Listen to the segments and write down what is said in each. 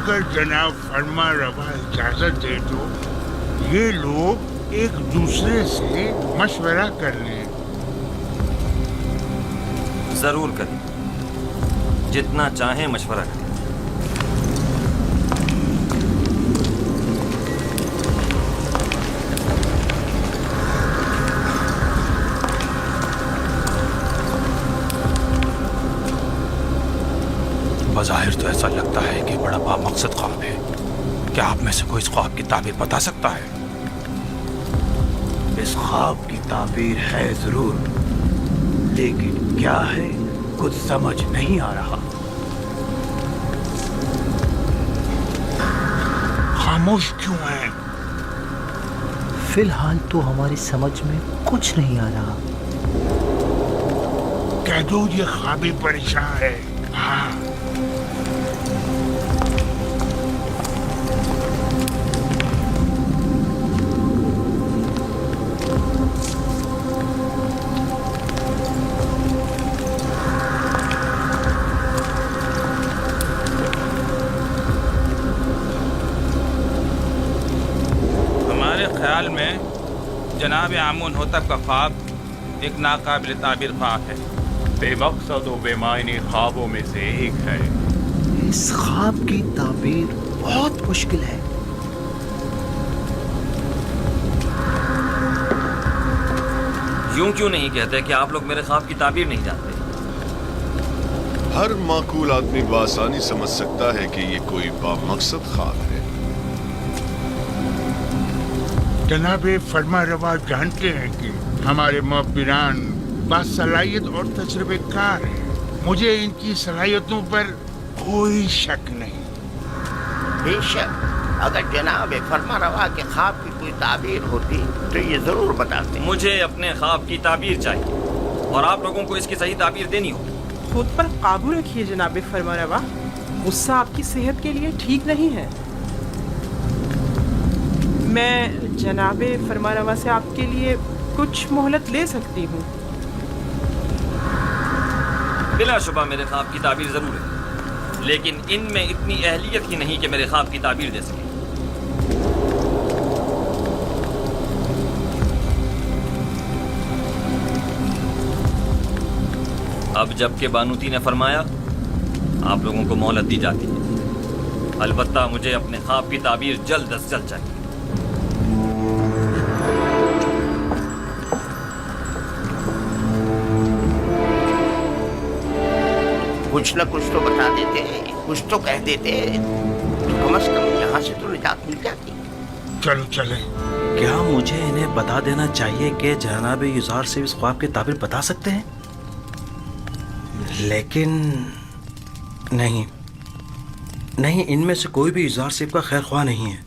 اگر جناب فرما روا اجازت دے تو یہ لوگ ایک دوسرے سے مشورہ کر لیں. ضرور کریں، جتنا چاہیں مشورہ کریں. بظاہر تو ایسا لگتا ہے کہ بڑا بامقصد خواب ہے. کیا آپ میں سے کوئی اس خواب کی تعبیر بتا سکتا ہے؟ اس خواب کی تعبیر ہے ضرور، لیکن کیا ہے کچھ سمجھ نہیں آ رہا. خاموش کیوں ہیں؟ فی الحال تو ہماری سمجھ میں کچھ نہیں آ رہا. کہہ دو یہ خوابی پریشان ہے. ہاں خیال میں جناب آمون ہوتب کا خواب ایک ناقابل تعبیر خواب ہے. بے مقصد و بے معنی خوابوں میں سے ایک ہے. اس خواب کی تعبیر بہت مشکل ہے. یوں کیوں نہیں کہتے کہ آپ لوگ میرے خواب کی تعبیر نہیں جانتے؟ ہر معقول آدمی بآسانی سمجھ سکتا ہے کہ یہ کوئی بامقصد خواب ہے. جناب فرما روا جانتے ہیں کہ ہمارے معبران باصلاحیت اور تجربے کار ہیں. مجھے ان کی صلاحیتوں پر کوئی شک نہیں. بے شک اگر جناب فرما روا کے خواب کی کوئی تعبیر ہوتی تو یہ ضرور بتاتے. مجھے اپنے خواب کی تعبیر چاہیے اور آپ لوگوں کو اس کی صحیح تعبیر دینی ہوگی. خود پر قابو رکھیے جناب فرما روا، غصہ آپ کی صحت کے لیے ٹھیک نہیں ہے. میں جناب فرما روا سے آپ کے لیے کچھ مہلت لے سکتی ہوں. بلا شبہ میرے خواب کی تعبیر ضرور ہے، لیکن ان میں اتنی اہلیت ہی نہیں کہ میرے خواب کی تعبیر دے سکے. اب جب کہ بانوتی نے فرمایا، آپ لوگوں کو مہلت دی جاتی ہے. البتہ مجھے اپنے خواب کی تعبیر جلد از جلد چاہیے. کچھ نہ کچھ تو بتا دیتے، کچھ تو کہہ دیتے تو کم از کم یہاں سے تو نجات مل جاتی. چلو چلیں. کیا مجھے انہیں بتا دینا چاہیے کہ جناب یزار سے اس خواب کی تعبیر بتا سکتے ہیں؟ لیکن نہیں، ان میں سے کوئی بھی یزار صاحب کا خیر خواہ نہیں ہے.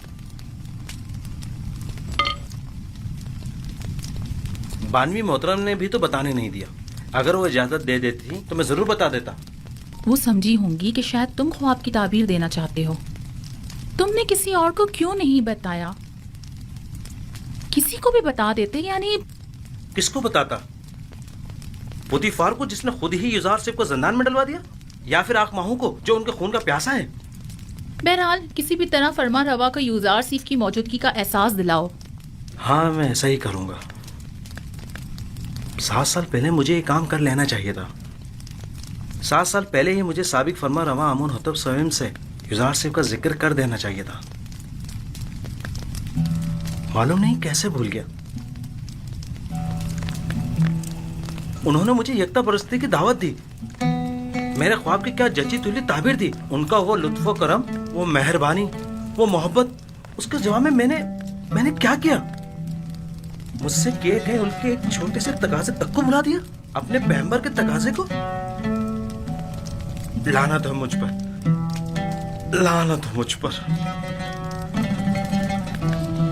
بانوی محترم نے بھی تو بتانے نہیں دیا. اگر وہ اجازت دے دیتی تو میں ضرور بتا دیتا. وہ سمجھی ہوں گی کہ شاید تم خواب کی تعبیر دینا چاہتے ہو. تم نے کسی اور کو کیوں نہیں بتایا؟ کسی کو بھی بتا دیتے. یعنی کس کو بتاتا؟ پوتیفار کو جس نے خود ہی یزار صاحب کو زندان میں ڈلوا دیا، یا پھر آنکھ ماہوں کو جو ان کے خون کا پیاسا ہے؟ بہرحال کسی بھی طرح فرما روا کو یزار صاحب کی موجودگی کا احساس دلاؤ. ہاں میں ایسا ہی کروں گا. 7 سال پہلے مجھے یہ کام کر لینا چاہیے تھا. 7 سال پہلے ہی مجھے سابق فرما روا آمون ہوتب سویم سے یزار صاحب کا ذکر کر دینا چاہیے تھا. معلوم نہیں کیسے بھول گیا. انہوں نے مجھے یکتا پرستی کی دعوت دی. میرے خواب کی کیا جچی تلی تعبیر تھی. ان کا وہ لطف و کرم، وہ مہربانی، وہ محبت، اس کے جواب میں میں نے کیا کیا؟ مجھ سے کیے گئے ان کے ایک چھوٹے سے تقاضے تک کو بلا دیا. اپنے پیغمبر کے تقاضے کو. لعنت ہے مجھ پر، لعنت ہے مجھ پر.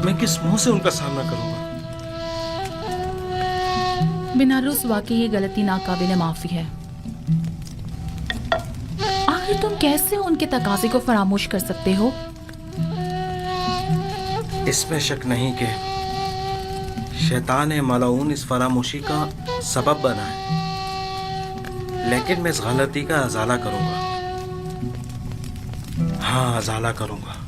میں کس منہ سے ان کا سامنا کروں گا؟ بنارس واقعی یہ غلطی ناقابل معافی ہے. آخر تم کیسے ان کے تقاضے کو فراموش کر سکتے ہو؟ اس میں شک نہیں کہ شیطان ملعون اس فراموشی کا سبب بنا ہے، لیکن میں اس غلطی کا ازالہ کروں گا. हाँ ज़ाला करूँगा.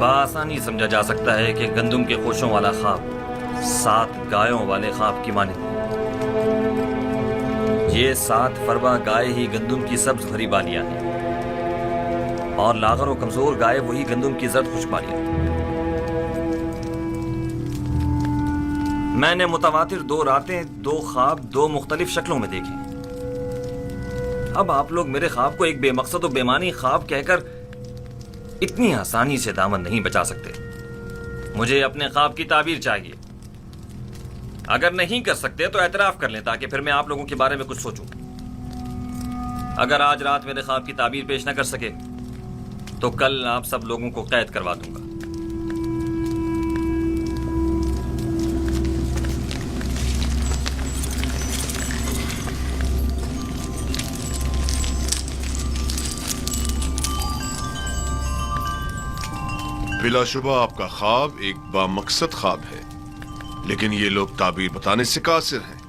आसानी समझा जा सकता है कि गंदुम के खोशों वाला ख्वाब 7 गायों वाले ख्वाब की मानिंद है. ये 7 फरवा गाय ही गंदुम की सब्ज हरी बालियां हैं और लागर और कमजोर गाय वही गंदुम की जर्द खुश बालियां. मैंने मुतवातिर 2 रातें 2 ख्वाब 2 मुख्तलिफ शक्लों में देखे. अब आप लोग मेरे ख्वाब को एक बेमकसद और बेमानी ख्वाब कहकर इतनी आसानी से दामन नहीं बचा सकते. मुझे अपने ख्वाब की ताबीर चाहिए. अगर नहीं कर सकते तो एतराफ कर लें ताकि फिर मैं आप लोगों के बारे में कुछ सोचूं. अगर आज रात मेरे ख्वाब की ताबीर पेश न कर सके तो कल आप सब लोगों को कैद करवा दूंगा. बिलाशुबा आपका ख्वाब एक बामकसद ख्वाब है, लेकिन ये लोग ताबीर बताने से कासिर हैं.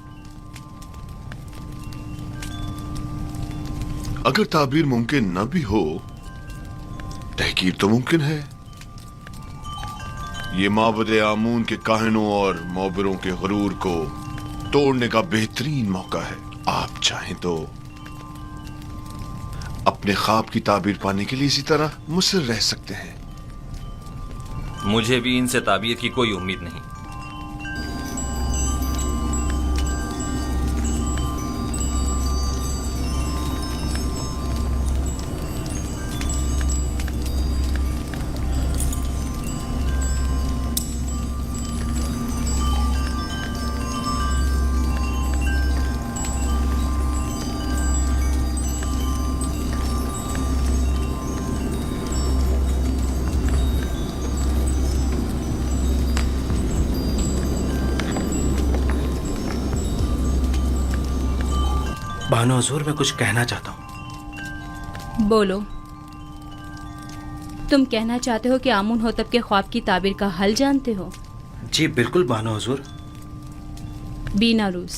अगर ताबीर मुमकिन न भी हो, तहकीर तो मुमकिन है. ये माबद आमून के काहिनों और मोबरों के गुरूर को तोड़ने का बेहतरीन मौका है. आप चाहें तो अपने ख्वाब की ताबीर पाने के लिए इसी तरह मुसर रह सकते हैं. मुझे भी इनसे ताबीर की कोई उम्मीद नहीं. बानो हजूर, मैं कुछ कहना चाहता हूँ. बोलो. तुम कहना चाहते हो कि आमून होतब के ख्वाब की ताबीर का हल जानते हो? जी बिल्कुल बानो हजूर. बीनारूस,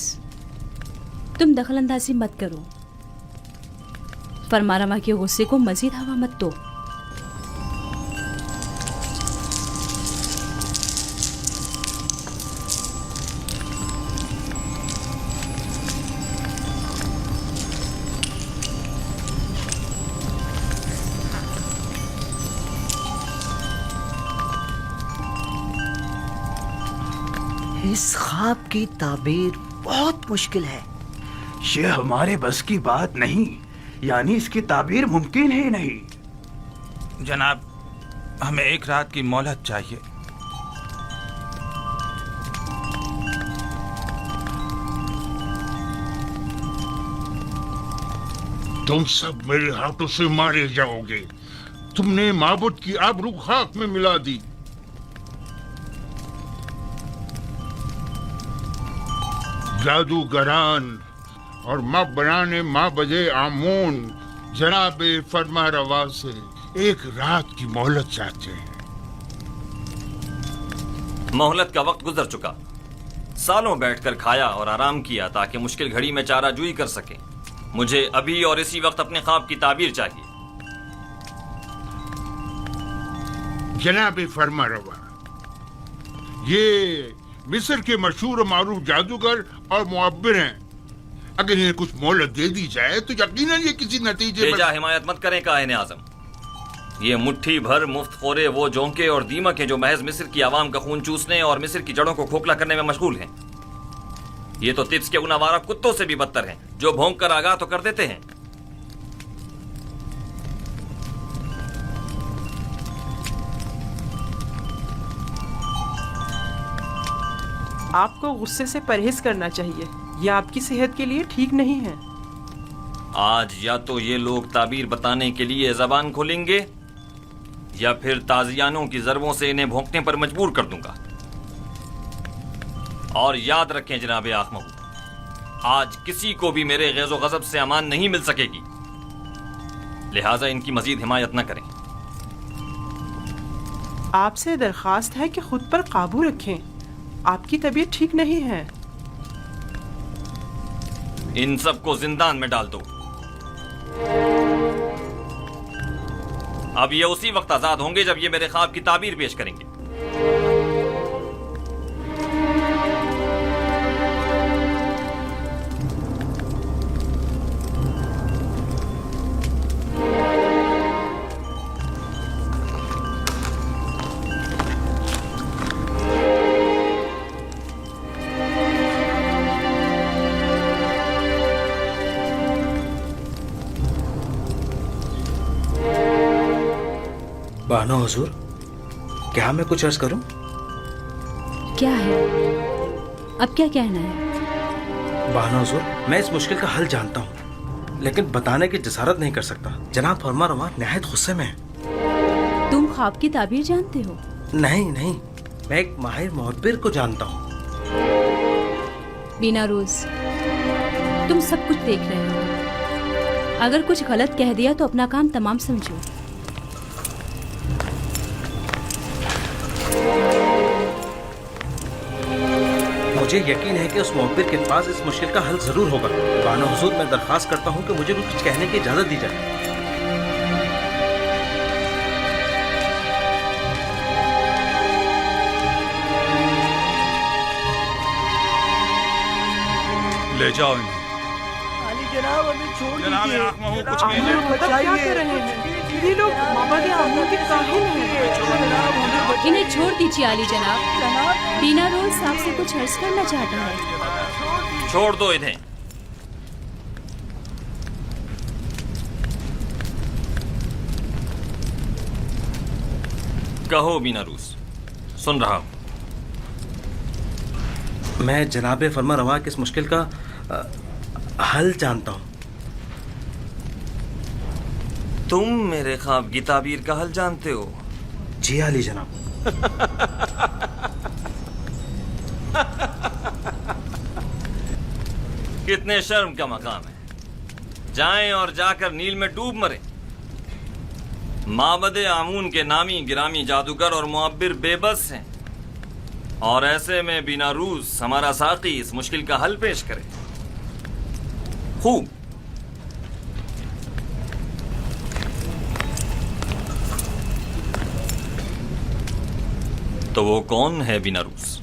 तुम दखल अंदाजी मत करो. फरमारवा के गुस्से को मजीद हवा मत दो. इस ख्वाब की ताबीर बहुत मुश्किल है. ये हमारे बस की बात नहीं, यानी इसकी ताबीर मुमकिन ही नहीं. जनाब, हमें 1 रात की मोहलत चाहिए. तुम सब मेरे हाथों से मारे जाओगे. तुमने माबूद की आबरू खाक में मिला दी. जादूगरान और मबरान माबदे आमून जनाब फरमा रवा से 1 रात की मोहलत चाहते हैं. मोहलत का वक्त गुजर चुका. سالوں بیٹھ کر کھایا اور آرام کیا تاکہ مشکل گھڑی میں چارہ جوئی کر سکیں. مجھے ابھی اور اسی وقت اپنے خواب کی تعبیر چاہیے. جناب فرما روا، یہ مصر کے مشہور و معروف جادوگر اور معبر ہیں. اگر انہیں کچھ مہلت دے دی جائے تو یقیناً یہ کسی نتیجے بے جا حمایت مت کریں کاہن اعظم. یہ مٹھی بھر مفت خورے وہ جونکے اور دیمک ہیں جو محض مصر کی عوام کا خون چوسنے اور مصر کی جڑوں کو کھوکھلا کرنے میں مشغول ہیں. یہ تو طبس کے ان آوارہ کتوں سے بھی بدتر ہیں جو بھونک کر آگاہ تو کر دیتے ہیں. آپ کو غصے سے پرہیز کرنا چاہیے، یہ آپ کی صحت کے لیے ٹھیک نہیں ہے. آج یا تو یہ لوگ تعبیر بتانے کے لیے زبان کھولیں گے یا پھر تازیانوں کی ضربوں سے انہیں بھونکنے پر مجبور کر دوں گا. اور یاد رکھیں جناب آخ محمود، آج کسی کو بھی میرے غیظ و غضب سے امان نہیں مل سکے گی، لہٰذا ان کی مزید حمایت نہ کریں. آپ سے درخواست ہے کہ خود پر قابو رکھیں، آپ کی طبیعت ٹھیک نہیں ہے. ان سب کو زندان میں ڈال دو. اب یہ اسی وقت آزاد ہوں گے جب یہ میرے خواب کی تعبیر پیش کریں گے. بانو حضور، کیا میں کچھ عرض کروں؟ کیا ہے؟ اب کیا کہنا ہے؟ بانو حضور، میں اس مشکل کا حل جانتا ہوں لیکن بتانے کی جسارت نہیں کر سکتا. جناب فرما روا نہایت غصے میں ہیں. تم خواب کی تعبیر جانتے ہو؟ نہیں، میں ایک ماہر معبر کو جانتا ہوں. بینا روز، تم سب کچھ دیکھ رہے ہو. اگر کچھ غلط کہہ دیا تو اپنا کام تمام سمجھو. مجھے یقین ہے کہ اس معبر کے پاس اس مشکل کا حل ضرور ہوگا. بانو حضور، میں درخواست کرتا ہوں کہ مجھے بھی کچھ کہنے کی اجازت دی جائے. لے جاؤ انہیں. جناب ہمیں چھوڑ جناب دیجیے. آخ محمود کچھ آپ کیجیے. لوگ کیا کر رہے ہیں؟ یہ لوگ معبد آمون کے کاہن ہیں. انہیں چھوڑ دیجیے عالی جناب. بینا روز آپ سے کچھ عرض کرنا چاہتا ہے. چھوڑ دو انہیں. کہو بینا روز، سن رہا ہوں. میں جناب فرما روا کی اس مشکل کا حل جانتا ہوں. تم میرے خواب کی تعبیر کا حل جانتے ہو؟ جی علی جناب. کتنے شرم کا مقام ہے. جائیں اور جا کر نیل میں ڈوب مریں. معبد آمون کے نامی گرامی جادوگر اور معبر بے بس ہیں، اور ایسے میں بینا روز ہمارا ساقی اس مشکل کا حل پیش کرے. خوب. تو وہ کون ہے بینا روز؟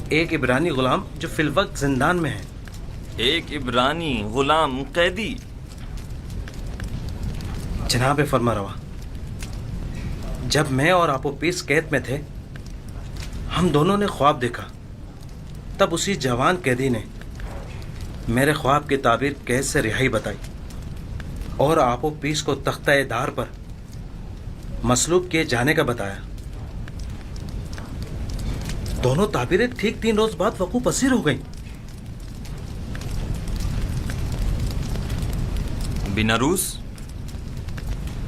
ایک عبرانی غلام جو فی الوقت زندان میں ہے. ایک عبرانی غلام قیدی؟ جناب فرما روا، جب میں اور آپو پیس قید میں تھے، ہم دونوں نے خواب دیکھا. تب اسی جوان قیدی نے میرے خواب کی تعبیر قید سے رہائی بتائی اور آپو پیس کو تختہ دار پر مصلوب کیے جانے کا بتایا. دونوں تعبیریں ٹھیک 3 روز بعد وقوع پذیر ہو گئیں. بینا روز،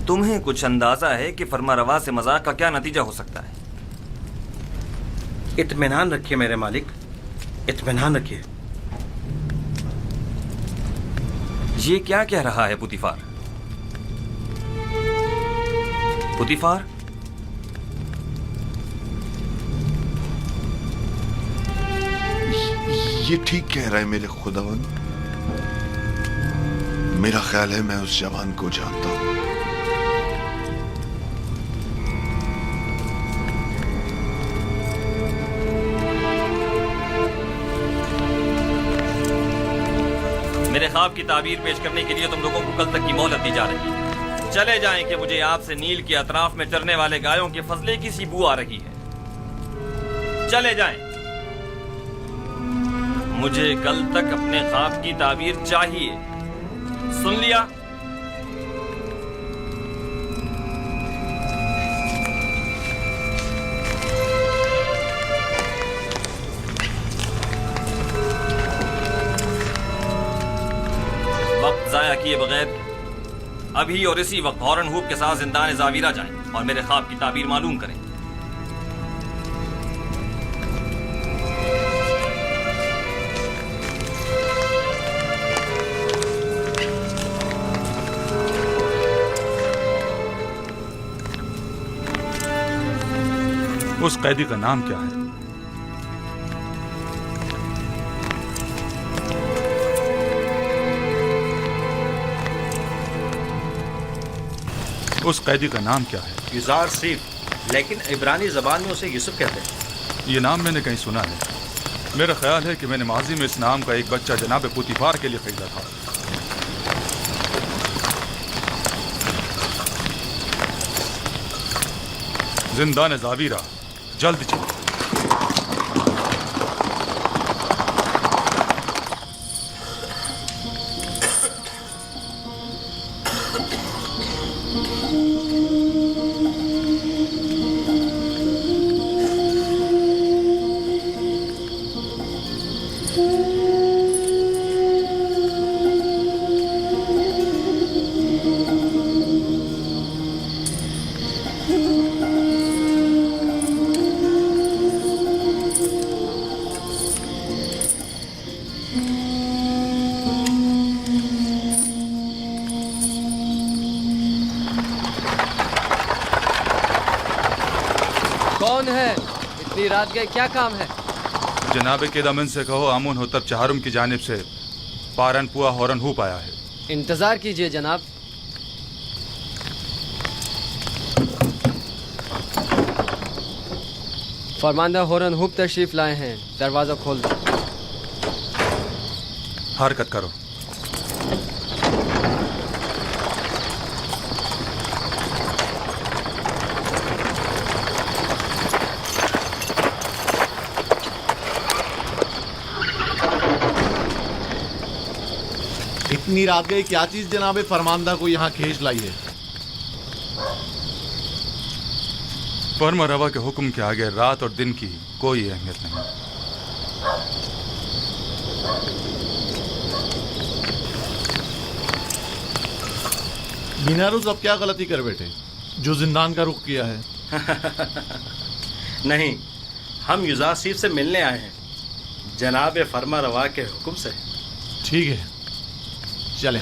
تمہیں کچھ اندازہ ہے کہ فرما روا سے مذاق کا کیا نتیجہ ہو سکتا ہے؟ اطمینان رکھیے میرے مالک، اطمینان رکھیے. یہ کیا کہہ رہا ہے پوتیفار؟ پوتیفار، یہ ٹھیک کہہ رہا ہے میرے خداوند. میرا خیال ہے میں اس جوان کو جانتا ہوں. میرے خواب کی تعبیر پیش کرنے کے لیے تم لوگوں کو کل تک کی مہلت دی جا رہی ہے. چلے جائیں کہ مجھے آپ سے نیل کے اطراف میں چرنے والے گایوں کے فضلے کی سی بو آ رہی ہے. چلے جائیں. مجھے کل تک اپنے خواب کی تعبیر چاہیے. سن لیا؟ وقت ضائع کیے بغیر ابھی اور اسی وقت ہارن ہوپ کے ساتھ زندان زاویرہ جائیں اور میرے خواب کی تعبیر معلوم کریں. اس قیدی کا نام کیا ہے؟ اس قیدی کا نام کیا ہے؟ یزار سیف، لیکن عبرانی زبان میں اسے یوسف کہتے ہیں. یہ نام میں نے کہیں سنا ہے. میرا خیال ہے کہ میں نے ماضی میں اس نام کا ایک بچہ جناب پوتیفار کے لیے خریدا تھا. زندان زاویرہ، جلد چلو. کون ہے؟ اتنی رات گئے، کیا کام ہے؟ جناب کیدامن سے کہو آمون ہوتب چہارم کی جانب سے پارن پوا ہورن ہوپ آیا ہے. انتظار کیجئے جناب. فرماندہ ہورن ہوپ تشریف لائے ہیں، دروازہ کھول دو. حرکت کرو. اتنی رات گئی، کیا چیز جناب فرماندہ کو یہاں کھینچ لائی ہے؟ فرما روا کے حکم کے آگے رات اور دن کی کوئی اہمیت نہیں. بیناروز اب کیا غلطی کر بیٹھے جو زندان کا رخ کیا ہے؟ نہیں، ہم یزار سیف سے ملنے آئے ہیں، جناب فرما روا کے حکم سے. ٹھیک ہے، چلیں.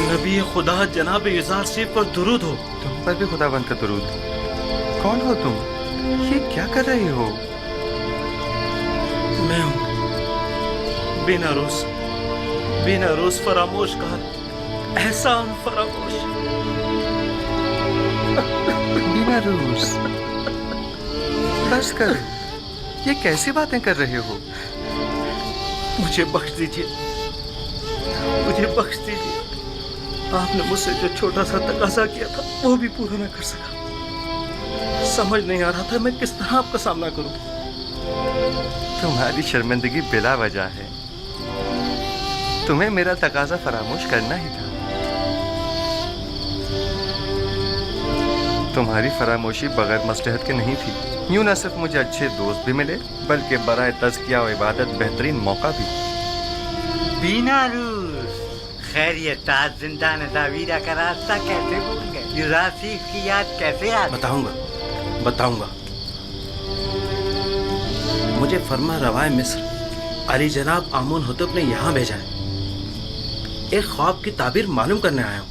نبی خدا جناب یزار سیف پر درود ہو. تم پر بھی خداوند کا درود. کون ہو تم؟ یہ کیا کر رہے ہو؟ میں ہوں بیناروس، بیناروس فراموش کار، احسان فراموش. بیناروس بس کر، یہ کیسی باتیں کر رہے ہو؟ مجھے بخش دیجیے، مجھے بخش دیجیے. آپ نے مجھ سے جو چھوٹا سا تقاضا کیا تھا وہ بھی پورا نہ کر سکا. سمجھ نہیں آ رہا تھا میں کس طرح آپ کا سامنا کروں. تمہاری شرمندگی بلا وجہ ہے. تمہیں میرا تقاضا فراموش کرنا ہی تھا. تمہاری فراموشی بغیر مصلحت کے نہیں تھی. یوں نہ صرف مجھے اچھے دوست بھی ملے بلکہ برائے تزکیہ و عبادت بہترین موقع بھی. बीना रूस खैर ये ताज जिंदा नजावीरा का रास्ता कैसे भूल गए? यूजासीफ की याद कैसे आ गई? बताऊंगा। मुझे फरमा रवाए मिस्र अली जनाब आमून हुतब ने यहाँ भेजा है। एक ख्वाब की ताबीर मालूम करने आया हूँ।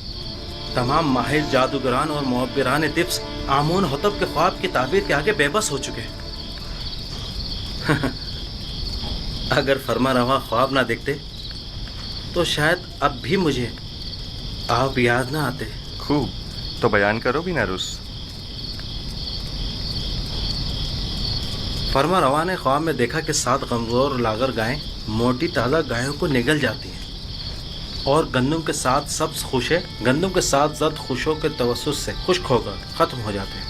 तमाम माहिर जादूगरान और मुअब्बिरान दिफ्स आमून हुतब के ख्वाब की ताबीर के आगे बेबस हो चुके हैं। अगर फरमा रवा ख्वाब ना देखते तो शायद अब भी मुझे आप याद ना आते। खूब, तो बयान करो भी ना रुस। फरमा रवा ने ख्वाब में देखा कि 7 कमजोर लागर गायें मोटी ताज़ा गायों को निगल जाती हैं और गंदम के साथ सब्ज खुशे गंदम के साथ जद खुशों के तवस्सुत से खुश्क होकर ख़त्म हो जाते हैं।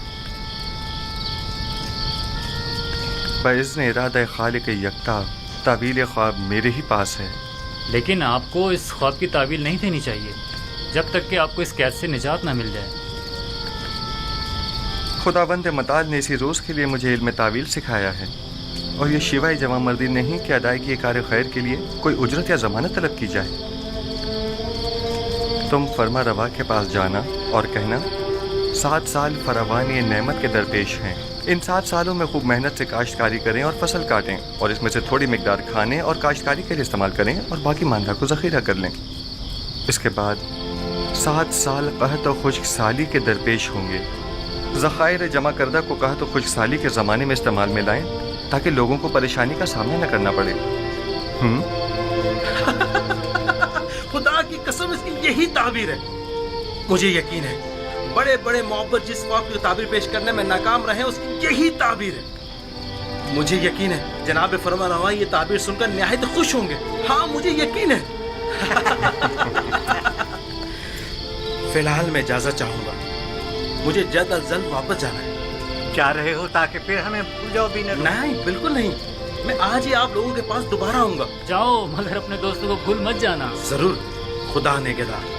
बइज़्न इरादा खालिक यकता तावील ख्वाब मेरे ही पास है। लेकिन आपको इस ख्वाब की तावील नहीं देनी चाहिए जब तक कि आपको इस कैद से निजात ना मिल जाए। खुदाबंद मताल ने इसी रोज़ के लिए मुझे इल्म तावील सिखाया है और ये शिवाय जमा मर्दी नहीं कि अदायगी कार खैर के लिए कोई उजरत या ज़मानत तलब की जाए। तुम फरमा रवा के पास जाना और कहना 7 साल फरावान ये नेमत के दरपेश हैं। इन 7 सालों में खूब मेहनत से काश्तकारी करें और फसल काटें और इसमें से थोड़ी मिकदार खाने और काश्तकारी के लिए इस्तेमाल करें और बाकी मांदा को ज़ख़ीरा कर लें। इसके बाद 7 साल कहत और खुश्क साली के दरपेश होंगे। ज़ख़ायर जमा करदा को कहत और खुश्क साली के ज़माने में इस्तेमाल में लाएं ताकि लोगों को परेशानी का सामना न करना पड़े। खुदा की कसम इसकी यही ताबीर है। मुझे यकीन है बड़े बड़े मोहब्बत जिस ख्वाब की ताबीर पेश करने में नाकाम रहे उसकी यही ताबीर है। मुझे यकीन है जनाब फरमा रवा ये ताबीर सुनकर निहायत खुश होंगे। हाँ मुझे यकीन है। फिलहाल मैं इजाजत चाहूंगा, मुझे जल्द अज जल्द वापस जाना है। जा रहे हो ताकि फिर हमें भूल जाओ भी नहीं, बिल्कुल नहीं। मैं आज ही आप लोगों के पास दोबारा आऊंगा। जाओ मगर अपने दोस्तों को भूल मत जाना। जरूर। खुदा नेगेदार।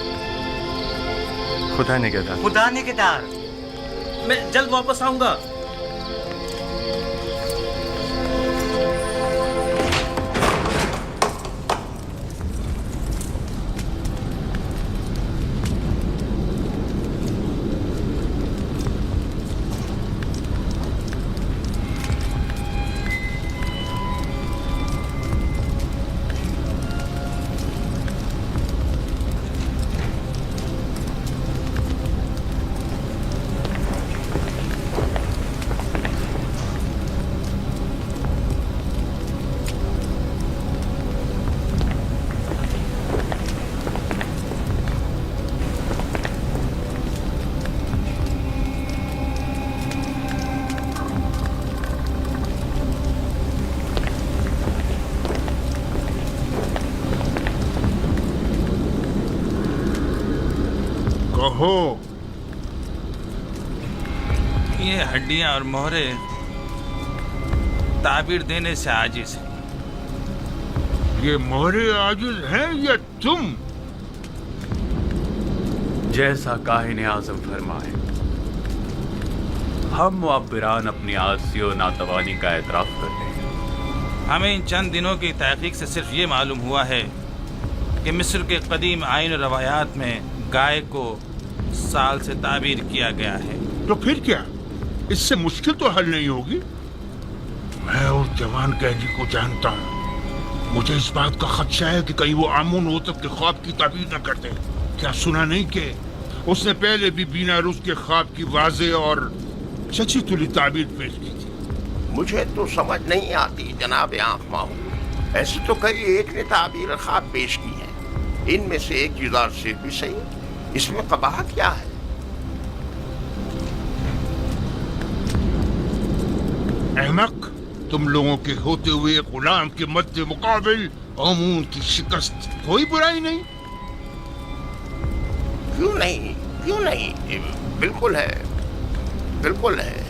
खुदा नेगेदार। खुदा नेगेदार। मैं जल्द वापस आऊंगा। कहो। ये हड्डियां और मोहरे ताबीर देने से आजिज है। ये मोहरे आजिज हैं या तुम? जैसा काहिन आज़म फरमाए, हम मुअब्बिरान अपनी आज़ज़ी और नातवानी का एतराफ़ करते हैं। हमें इन चंद दिनों की तहकीक से सिर्फ ये मालूम हुआ है कि मिस्र के कदीम आइन और रवायात में गाय को साल से ताबीर किया गया है। तो फिर क्या, इससे मुश्किल तो हल नहीं होगी। मैं उस जवान कैदी को जानता हूँ। मुझे इस बात का खदशा है कि कहीं वो आमून होतब के ख्वाब की ताबीर न करते। क्या सुना नहीं कि उसने पहले भी बीना रूस के ख्वाब की वाज़े और सच्ची तुली ताबीर पेश की थी? मुझे तो समझ नहीं आती जनाब आँख माहू। ऐसे तो कई एक ने ताबीर ख्वाब पेश की है, इनमें से एक युजार से भी सही। इसमें कबाहत क्या है? अहमक, तुम लोगों के होते हुए गुलाम के मध्य मुकाबिल आमून की शिकस्त कोई बुराई नहीं। क्यों नहीं, क्यों नहीं, बिल्कुल है, बिल्कुल है।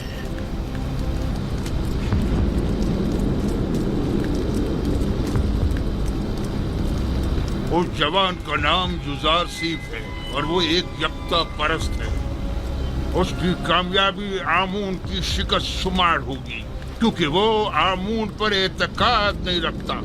उस जवान का नाम युजार सीफ है और वो एक यक्ता परस्त है। उसकी कामयाबी आमून की शिकस्त शुमार होगी क्योंकि वो आमून पर एतकाद नहीं रखता।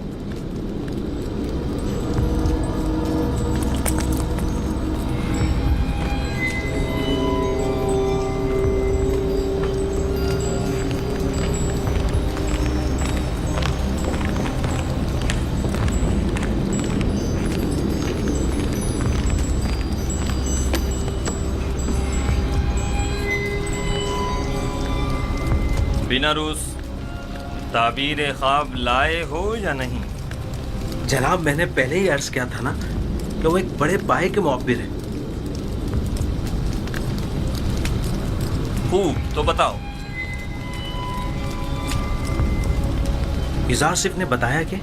बीनारूस, ताबीर ख्वाब लाए हो या नहीं? जनाब, मैंने पहले ही अर्ज किया था ना कि वो एक बड़े पाए के मुअब्बिर है। खूब, तो बताओ। युज़ार सिफ ने बताया कि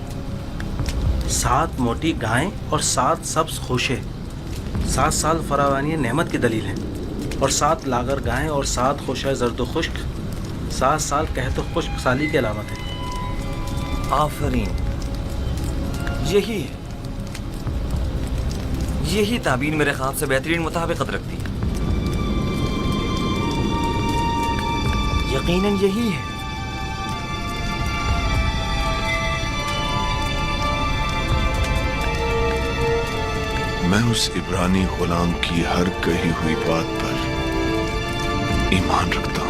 7 मोटी गायें और 7 सब्ज खोशे 7 साल फरावानी नेमत की दलील हैं, और 7 लागर गायें और 7 खोशा जर्द खुश्क 7 साल कहत खुश्क साली की अलामत है। आफरीन, यही है, यही ताबीर मेरे ख्वाब से बेहतरीन मुताबिकत रखती है। यकीनन यही है। मैं उस इब्रानी गुलाम की हर कही हुई बात पर ईमान रखता हूं।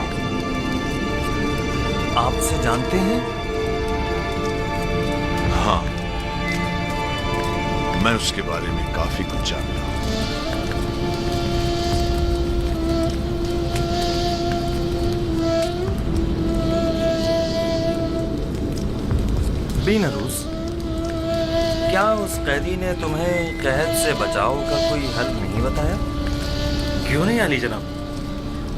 आप उसे जानते हैं? हाँ, मैं उसके बारे में काफी कुछ जानता हूं। बीनारूस, क्या उस कैदी ने तुम्हें कैद से बचाव का कोई हल नहीं बताया? क्यों नहीं अली जनाब,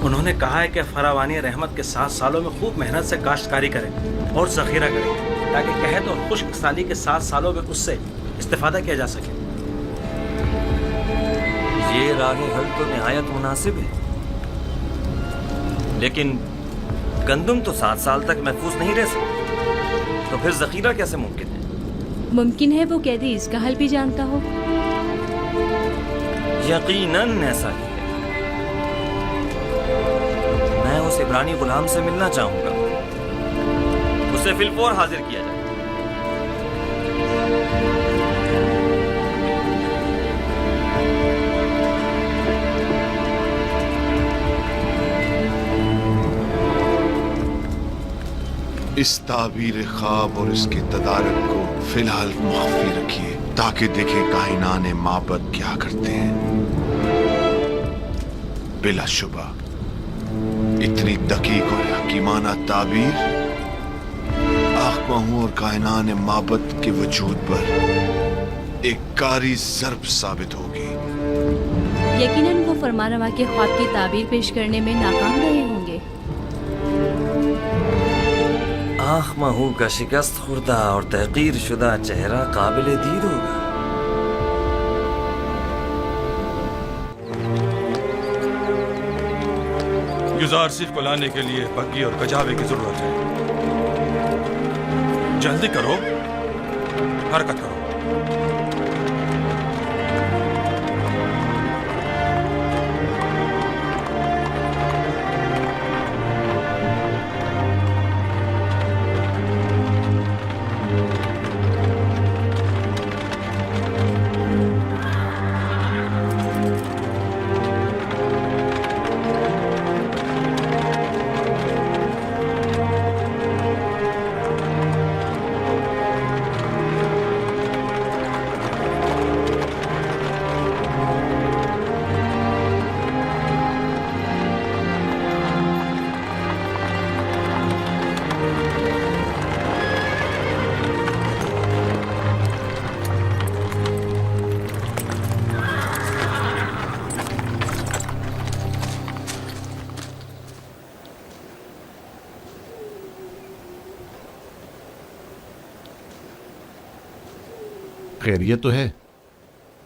उन्होंने कहा है कि फरावानी रहमत के 7 सालों में खूब मेहनत से काश्तकारी करें और ज़ख़ीरा करें, ताकि कहत और खुश्क साली के 7 सालों में उससे इस्तिफादा किया जा सके। ये राह हल तो निहायत मुनासिब है, लेकिन गंदुम तो 7 साल तक महफूज नहीं रह सकती, तो फिर ज़ख़ीरा कैसे मुमकिन है? मुमकिन है वो कैदी इसका हल भी जानता हो। यकीनन ऐसा ही है। मैं उस इब्रानी गुलाम से मिलना चाहूंगा, उसे फिलफौर हाजिर किया जाए। इस ताबीर ख्वाब और इसके तदारक को फिलहाल मुख्फी रखिए, ताकि देखें कायनान माबद क्या करते हैं। बिलाशुबा इतनी दकीक और हकीमाना ताबीर आखमाहू और कायनान माबद के वजूद पर एक कारी ज़र्ब साबित होगी। यकीनन वो फरमानवा के ख्वाब की ताबीर पेश करने में नाकाम रहे होंगे। आँख महू का शिकस्त खुर्दा और तहकीर शुदा चेहरा काबिल दीद होगा। युज़ार सिफ को लाने के लिए बग्गी और कजावे की जरूरत है। जल्दी करो, हरकत करो। खैरियत तो है।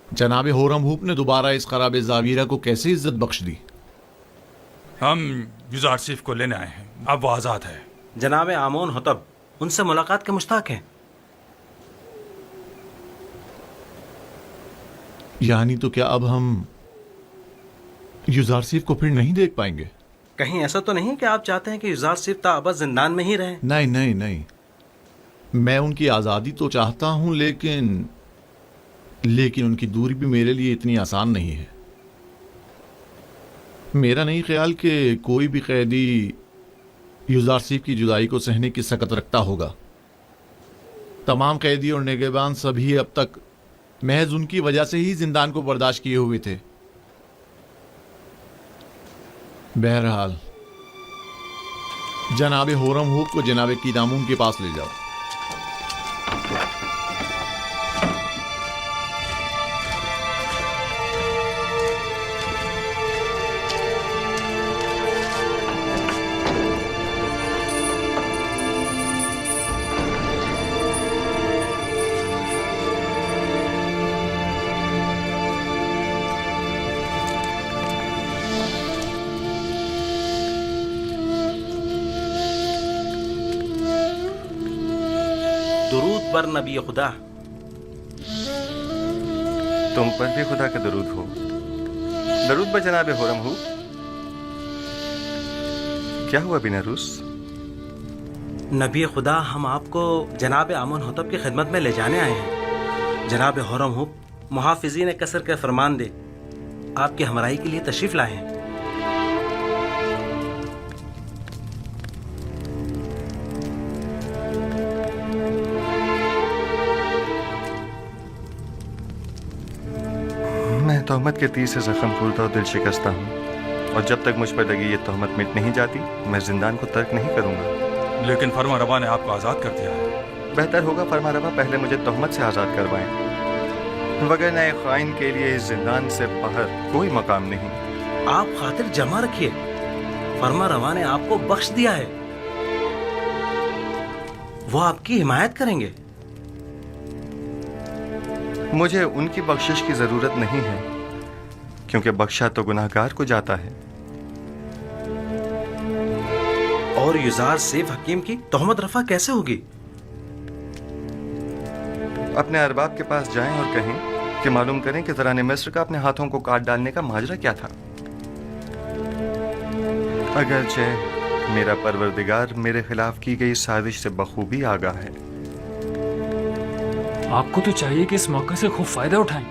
जनाब होरम हुप ने दोबारा इस खराब जावीरा को कैसे इज्जत बख्श दी? हम युज़ार सिफ को लेने आए हैं, अब वो आज़ाद है। जनाब आमोन होतब उनसे मुलाकात के मुश्ताक हैं। यानी तो क्या अब हम युज़ार सिफ को फिर नहीं देख पाएंगे? कहीं ऐसा तो नहीं कि आप चाहते हैं कि युज़ार सिफ ताबद जिंदान में ही रहें? नहीं नहीं नहीं, मैं उनकी आज़ादी तो चाहता हूं, लेकिन उनकी दूरी भी मेरे लिए इतनी आसान नहीं है। मेरा नहीं ख्याल कि कोई भी कैदी युज़ार सिफ की जुदाई को सहने की सकत रखता होगा। तमाम कैदी और निगहबान सभी अब तक महज उनकी वजह से ही जिंदान को बर्दाश्त किए हुए थे। बहरहाल जनाब होरम हुब को जनाब कीदामून के पास ले जाओ। दुरूद पर नबी खुदा। तुम पर भी खुदा का दरूद हो। दरूद ब जनाब होरम हूँ। क्या हुआ बिना रूस? नबी खुदा, हम आपको जनाब आमन होतब की खिदमत में ले जाने आए हैं। जनाब होरम हूँ मुहाफिजीन कसर के फरमान दे आपकी हमराही के लिए तशरीफ लाए हैं। मैं तहमत के तीर से जख्म खुलता और दिल शिकस्ता हूँ, और जब तक मुझ पर लगी ये तहमत मिट नहीं जाती मैं जिंदान को तर्क नहीं करूँगा। लेकिन फरमा रवा ने आपको आज़ाद कर दिया है। बेहतर होगा फरमा रवा पहले मुझे तहमत से आज़ाद करवाएं, वगरना एक ख़ाइन के लिए इस जिंदान से बाहर कोई मकाम नहीं। आप खातिर जमा रखिए, फरमा रवा ने आपको बख्श दिया है, वो आपकी हिमायत करेंगे। मुझे उनकी बख्शिश की जरूरत नहीं है, क्योंकि बख्शा तो गुनाहगार को जाता है। और युजार सेफ हकीम की तोहमत रफा कैसे होगी? अपने अरबाब के पास जाएं और कहें कि मालूम करें कि ज़राने मिस्र का अपने हाथों को काट डालने का माजरा क्या था। अगरचे मेरा परवरदिगार मेरे खिलाफ की गई साजिश से बखूबी आगाह है। आपको तो चाहिए कि इस मौके से खूब फायदा उठाएं।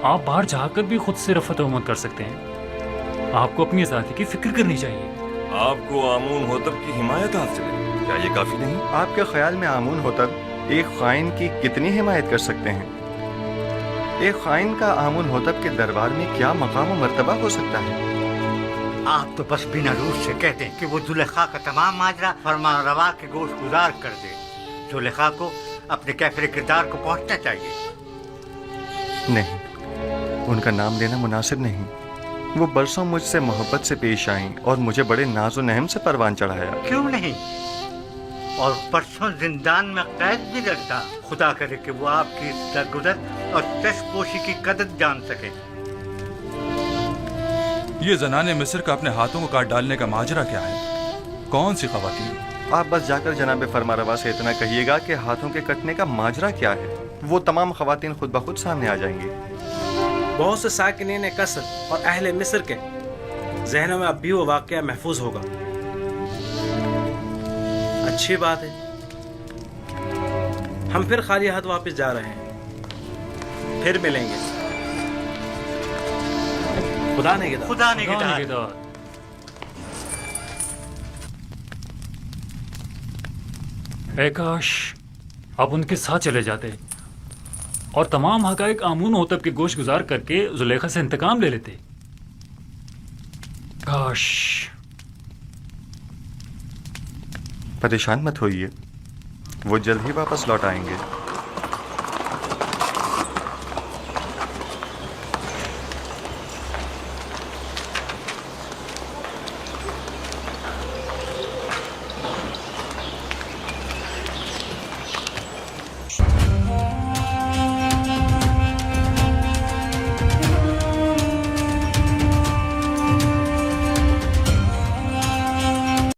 आप बाहर जाकर भी खुद से रफ़ा तहमत कर सकते हैं। आपको अपनी आज़ादी की फिक्र करनी चाहिए। आपको आमून होतब की हिमायत हासिल है, क्या ये काफी नहीं? आपके ख्याल में आमून होतब एक ख़ाइन की कितनी हिमायत कर सकते हैं? एक ख़ाइन का आमून होतब के दरबार में क्या मकाम और मर्तबा हो सकता है? आप तो बस बिना रूस से कहते हैं कि वो जुलेखा का तमाम माजरा फरमा रवा के गोश गुजार कर दे। जुलेखा को अपने कैफरे किरदार को पहुंचना चाहिए। नहीं, उनका नाम लेना मुनासिब नहीं। वो बरसों मुझसे मोहब्बत से पेश आईं और मुझे बड़े नाज़ो नहम से परवान चढ़ाया। क्यों नहीं? और परसों जिंदान में कैद भी लगता। खुदा करे कि वो आपकी दरगुजर और चश्मपोशी की कदर जान सके। ये जनाने मिस्र का अपने हाथों को काट डालने का माजरा क्या है? कौन सी खवातीन? आप बस जाकर जनाब फरमारवा से इतना कहिएगा कि हाथों के कटने का माजरा क्या है। वो तमाम खवातीन खुद ब खुद सामने आ जाएंगी। बहुत से साकिनीन कसर और अहले मिस्र के जहनों में अब भी वो वाक़या महफूज होगा। अच्छी बात है, हम फिर खाली हाथ वापस जा रहे हैं। फिर मिलेंगे। खुदा निगहदार। खुदा निगहदार। काश आप उनके साथ चले जाते और तमाम हकाइक आमून होतब के गोश गुजार करके जुलेखा से इंतकाम ले लेते। काश। परेशान मत होइए, वो जल्द ही वापस लौट आएंगे।